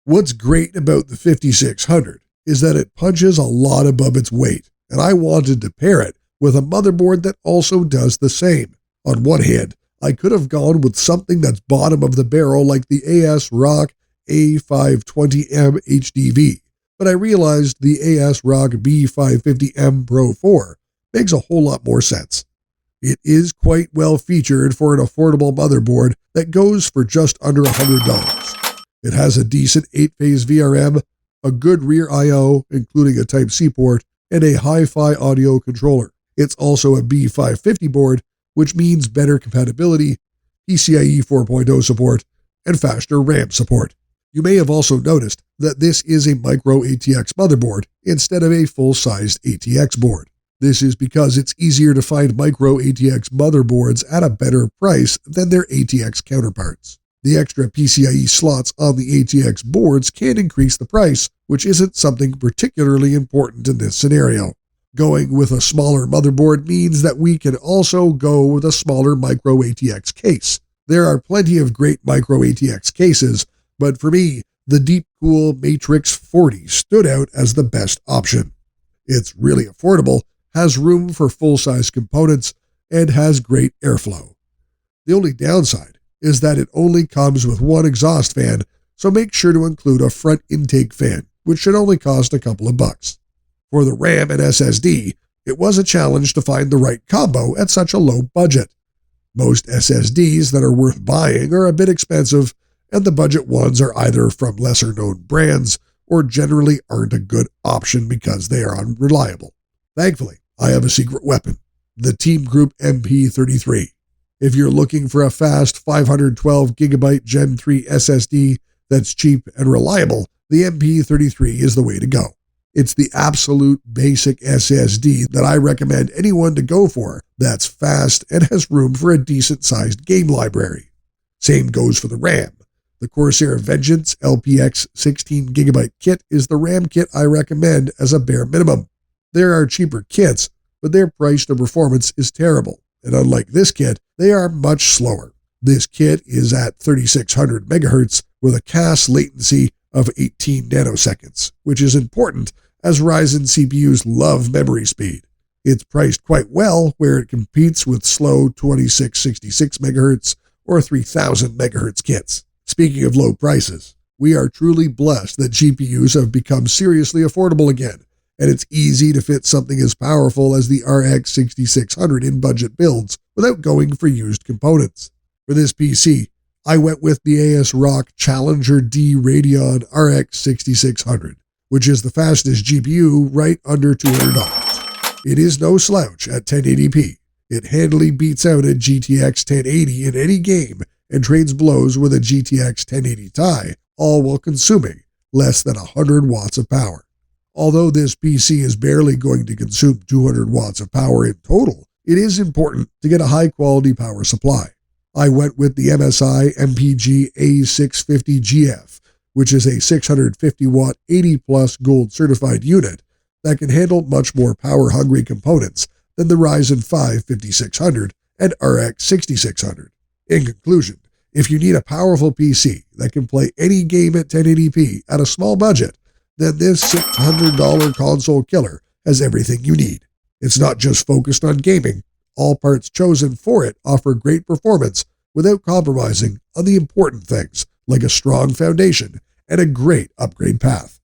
What's great about the 5600 is that it punches a lot above its weight, and I wanted to pair it with a motherboard that also does the same. On one hand, I could have gone with something that's bottom of the barrel like the ASRock A520M HDV, but I realized the ASRock B550M Pro 4 makes a whole lot more sense. It is quite well featured for an affordable motherboard that goes for just under $100. It has a decent 8-phase VRM, a good rear I/O, including a Type-C port, and a hi-fi audio controller. It's also a B550 board, which means better compatibility, PCIe 4.0 support, and faster RAM support. You may have also noticed that this is a MicroATX motherboard instead of a full-sized ATX board. This is because it's easier to find MicroATX motherboards at a better price than their ATX counterparts. The extra PCIe slots on the ATX boards can increase the price, which isn't something particularly important in this scenario. Going with a smaller motherboard means that we can also go with a smaller MicroATX case. There are plenty of great MicroATX cases, but for me, the Deepcool MATREXX 40 stood out as the best option. It's really affordable, has room for full-size components, and has great airflow. The only downside is that it only comes with one exhaust fan, so make sure to include a front intake fan, which should only cost a couple of bucks. For the RAM and SSD, it was a challenge to find the right combo at such a low budget. Most SSDs that are worth buying are a bit expensive, and the budget ones are either from lesser-known brands or generally aren't a good option because they are unreliable. Thankfully, I have a secret weapon, the TEAMGROUP MP33. If you're looking for a fast 512GB Gen 3 SSD that's cheap and reliable, the MP33 is the way to go. It's the absolute basic SSD that I recommend anyone to go for that's fast and has room for a decent-sized game library. Same goes for the RAM. The Corsair Vengeance LPX 16GB kit is the RAM kit I recommend as a bare minimum. There are cheaper kits, but their price to performance is terrible, and unlike this kit, they are much slower. This kit is at 3600 MHz with a CAS latency of 18 nanoseconds, which is important as Ryzen CPUs love memory speed. It's priced quite well where it competes with slow 2666 MHz or 3000 MHz kits. Speaking of low prices, we are truly blessed that GPUs have become seriously affordable again, and it's easy to fit something as powerful as the RX 6600 in budget builds without going for used components. For this PC, I went with the ASRock Challenger D Radeon RX 6600, which is the fastest GPU right under $200. It is no slouch at 1080p. It handily beats out a GTX 1080 in any game and trades blows with a GTX 1080 Ti, all while consuming less than 100 watts of power. Although this PC is barely going to consume 200 watts of power in total, it is important to get a high-quality power supply. I went with the MSI MPG A650GF, which is a 650-watt 80-plus gold certified unit that can handle much more power-hungry components than the Ryzen 5 5600 and RX 6600. In conclusion, if you need a powerful PC that can play any game at 1080p at a small budget, then this $600 console killer has everything you need. It's not just focused on gaming. All parts chosen for it offer great performance without compromising on the important things like a strong foundation and a great upgrade path.